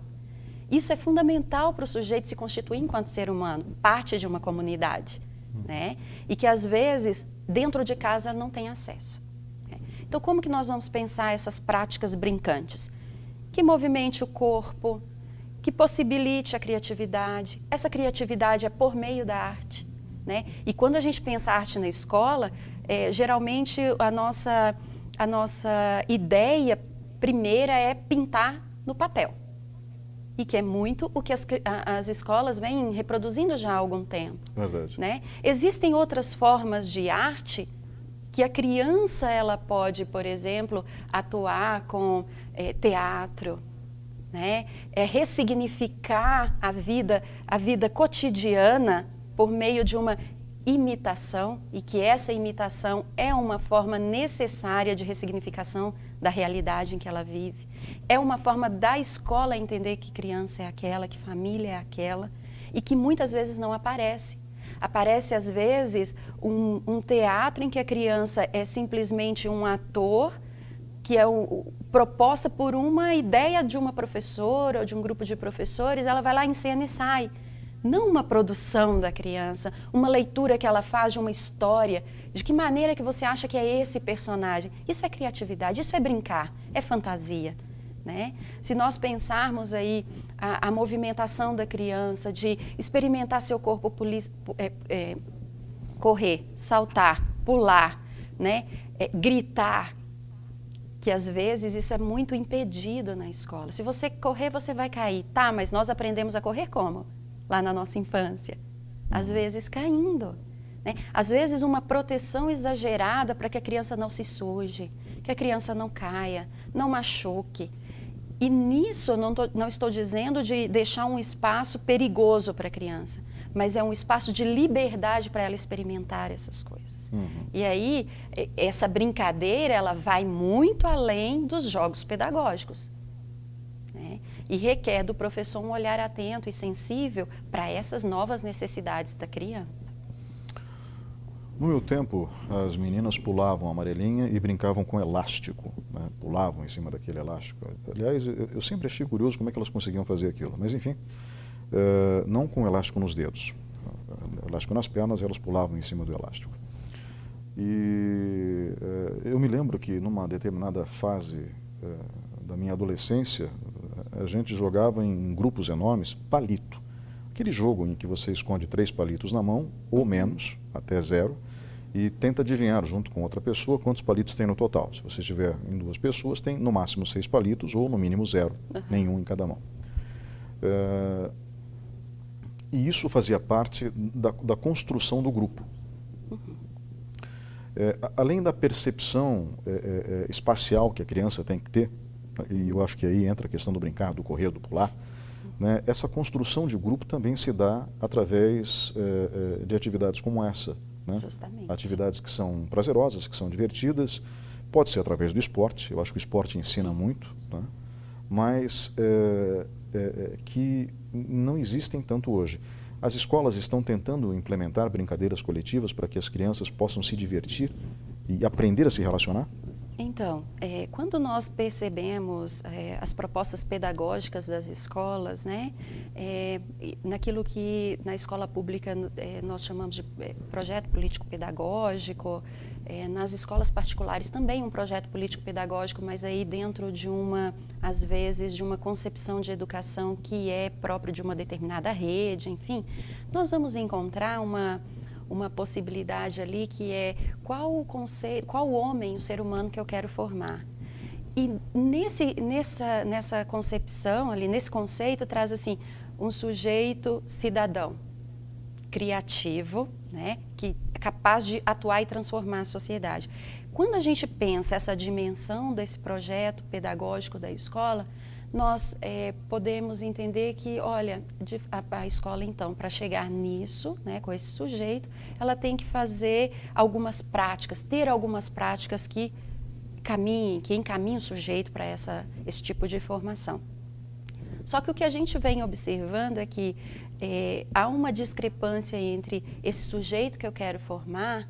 Isso é fundamental para o sujeito se constituir enquanto ser humano, parte de uma comunidade, né? E que às vezes dentro de casa não tem acesso. Né? Então como que nós vamos pensar essas práticas brincantes? Que movimente o corpo, que possibilite a criatividade. Essa criatividade é por meio da arte. Né? E quando a gente pensa arte na escola, geralmente a nossa ideia primeira é pintar no papel. E que é muito o que as escolas vêm reproduzindo já há algum tempo. Verdade. Né? Existem outras formas de arte que a criança ela pode, por exemplo, atuar com teatro, né? Ressignificar a vida cotidiana por meio de uma imitação e que essa imitação é uma forma necessária de ressignificação da realidade em que ela vive. É uma forma da escola entender que criança é aquela, que família é aquela e que muitas vezes não aparece. Aparece, às vezes, um teatro em que a criança é simplesmente um ator, que é proposta por uma ideia de uma professora ou de um grupo de professores, ela vai lá em cena e sai. Não uma produção da criança, uma leitura que ela faz de uma história, de que maneira que você acha que é esse personagem. Isso é criatividade, isso é brincar, é fantasia, né? Se nós pensarmos aí a movimentação da criança, de experimentar seu corpo, correr, saltar, pular, né? Gritar, que às vezes isso é muito impedido na escola. Se você correr, você vai cair. Tá, mas nós aprendemos a correr como? Lá na nossa infância. Às vezes caindo, né? Às vezes uma proteção exagerada para que a criança não se suje, que a criança não caia, não machuque. E nisso não estou dizendo de deixar um espaço perigoso para a criança, mas é um espaço de liberdade para ela experimentar essas coisas. E aí, essa brincadeira, ela vai muito além dos jogos pedagógicos, né? E requer do professor um olhar atento e sensível para essas novas necessidades da criança. No meu tempo, as meninas pulavam amarelinha e brincavam com elástico, né? Pulavam em cima daquele elástico. Aliás, eu sempre achei curioso como é que elas conseguiam fazer aquilo, mas enfim, não com elástico nos dedos. Elástico nas pernas, elas pulavam em cima do elástico. E eu me lembro que numa determinada fase da minha adolescência, a gente jogava em grupos enormes palito. Aquele jogo em que você esconde 3 palitos na mão, ou menos, até 0, e tenta adivinhar junto com outra pessoa quantos palitos tem no total. Se você estiver em 2 pessoas, tem no máximo 6 palitos, ou no mínimo 0, nenhum em cada mão. E isso fazia parte da construção do grupo. Além da percepção espacial que a criança tem que ter, e eu acho que aí entra a questão do brincar, do correr, do pular, né, essa construção de grupo também se dá através de atividades como essa, né? Justamente. Atividades que são prazerosas, que são divertidas, pode ser através do esporte, eu acho que o esporte ensina muito, né? Mas que não existem tanto hoje. As escolas estão tentando implementar brincadeiras coletivas para que as crianças possam se divertir e aprender a se relacionar? Então, quando nós percebemos as propostas pedagógicas das escolas, né, naquilo que na escola pública nós chamamos de projeto político-pedagógico, nas escolas particulares também um projeto político-pedagógico, mas aí dentro de às vezes, de uma concepção de educação que é próprio de uma determinada rede, enfim, nós vamos encontrar uma possibilidade ali que é qual o conceito, qual o homem, o ser humano que eu quero formar. E nessa concepção ali, nesse conceito, traz assim, um sujeito cidadão, criativo, né, que é capaz de atuar e transformar a sociedade. Quando a gente pensa essa dimensão desse projeto pedagógico da escola, nós podemos entender que, olha, a escola, então, para chegar nisso, né, com esse sujeito, ela tem que fazer algumas práticas, ter algumas práticas que encaminhem o sujeito para esse tipo de formação. Só que o que a gente vem observando é que há uma discrepância entre esse sujeito que eu quero formar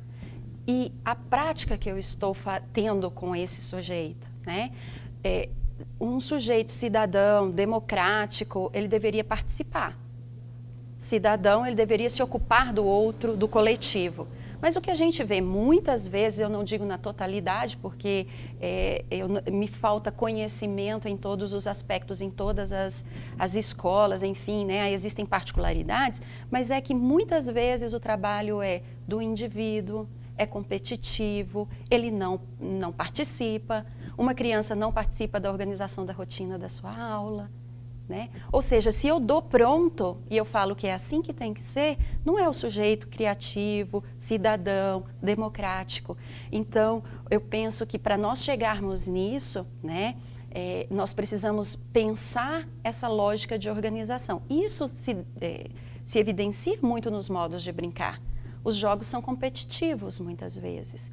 e a prática que eu estou tendo com esse sujeito, né? Um sujeito cidadão, democrático, ele deveria participar. Cidadão, ele deveria se ocupar do outro, do coletivo. Mas o que a gente vê muitas vezes, eu não digo na totalidade, porque me falta conhecimento em todos os aspectos, em todas as escolas, enfim, né? Existem particularidades, mas é que muitas vezes o trabalho é do indivíduo, é competitivo, ele não participa, uma criança não participa da organização da rotina da sua aula, né? Ou seja, se eu dou pronto e eu falo que é assim que tem que ser, não é o sujeito criativo, cidadão, democrático. Então, eu penso que para nós chegarmos nisso, né, nós precisamos pensar essa lógica de organização. Isso se evidencia muito nos modos de brincar. Os jogos são competitivos muitas vezes.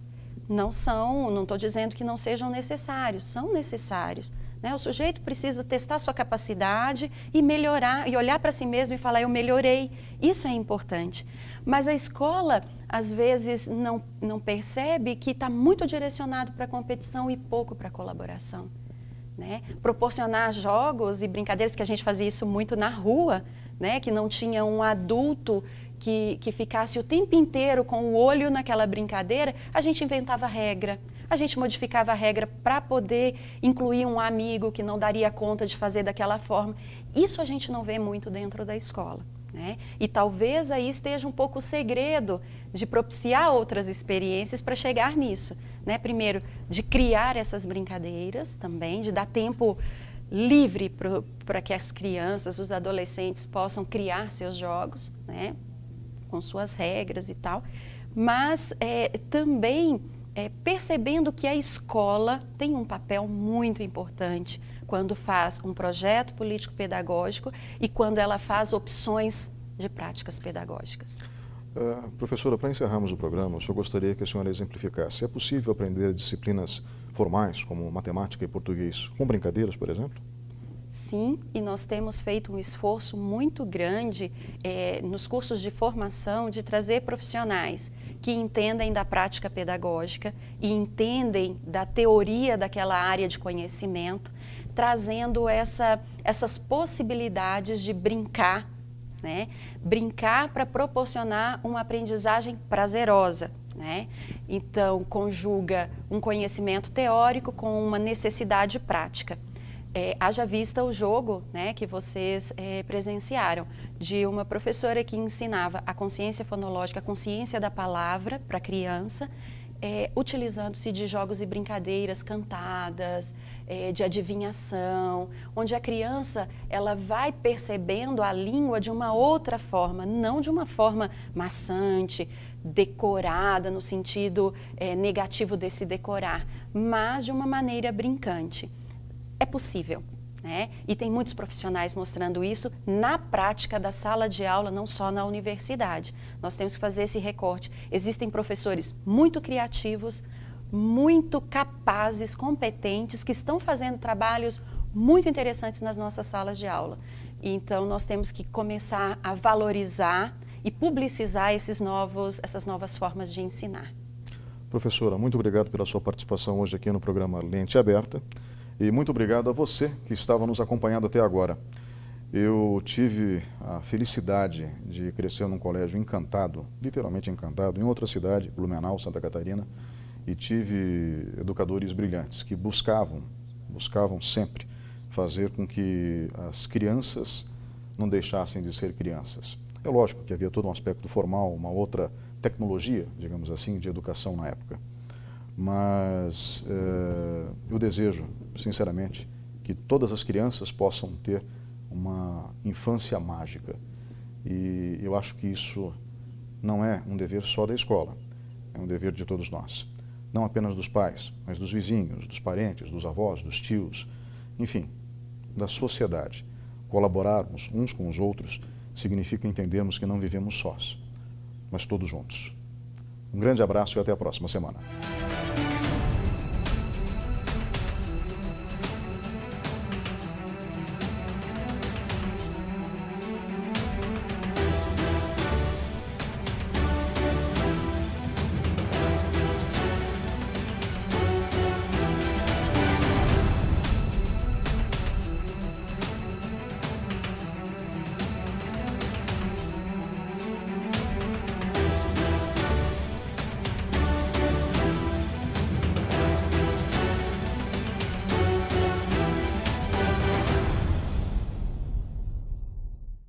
Não são, não estou dizendo que não sejam necessários, são necessários. Né? O sujeito precisa testar sua capacidade e melhorar, e olhar para si mesmo e falar, eu melhorei. Isso é importante. Mas a escola, às vezes, não percebe que está muito direcionado para a competição e pouco para a colaboração. Né? Proporcionar jogos e brincadeiras, que a gente fazia isso muito na rua, né? Que não tinha um adulto que ficasse o tempo inteiro com o olho naquela brincadeira, a gente inventava regra. A gente modificava a regra para poder incluir um amigo que não daria conta de fazer daquela forma. Isso a gente não vê muito dentro da escola. Né? E talvez aí esteja um pouco o segredo de propiciar outras experiências para chegar nisso. Né? Primeiro, de criar essas brincadeiras também, de dar tempo livre para que as crianças, os adolescentes possam criar seus jogos, né? Com suas regras e tal, mas também percebendo que a escola tem um papel muito importante quando faz um projeto político-pedagógico e quando ela faz opções de práticas pedagógicas. Professora, para encerrarmos o programa, eu só gostaria que a senhora exemplificasse. É possível aprender disciplinas formais, como matemática e português, com brincadeiras, por exemplo? Sim, e nós temos feito um esforço muito grande nos cursos de formação de trazer profissionais que entendem da prática pedagógica e entendem da teoria daquela área de conhecimento, trazendo essas possibilidades de brincar, né? Brincar para proporcionar uma aprendizagem prazerosa. Né? Então, conjuga um conhecimento teórico com uma necessidade prática. Haja vista o jogo, né, que vocês presenciaram, de uma professora que ensinava a consciência fonológica, a consciência da palavra para a criança, utilizando-se de jogos e brincadeiras cantadas, de adivinhação, onde a criança ela vai percebendo a língua de uma outra forma, não de uma forma maçante, decorada no sentido negativo desse decorar, mas de uma maneira brincante. É possível, né? E tem muitos profissionais mostrando isso na prática da sala de aula, não só na universidade. Nós temos que fazer esse recorte. Existem professores muito criativos, muito capazes, competentes, que estão fazendo trabalhos muito interessantes nas nossas salas de aula. Então, nós temos que começar a valorizar e publicizar essas novas formas de ensinar. Professora, muito obrigado pela sua participação hoje aqui no programa Lente Aberta. E muito obrigado a você que estava nos acompanhando até agora. Eu tive a felicidade de crescer num colégio encantado, literalmente encantado, em outra cidade, Blumenau, Santa Catarina, e tive educadores brilhantes que buscavam sempre fazer com que as crianças não deixassem de ser crianças. É lógico que havia todo um aspecto formal, uma outra tecnologia, digamos assim, de educação na época. Mas eu desejo, sinceramente, que todas as crianças possam ter uma infância mágica. E eu acho que isso não é um dever só da escola, é um dever de todos nós. Não apenas dos pais, mas dos vizinhos, dos parentes, dos avós, dos tios, enfim, da sociedade. Colaborarmos uns com os outros significa entendermos que não vivemos sós, mas todos juntos. Um grande abraço e até a próxima semana.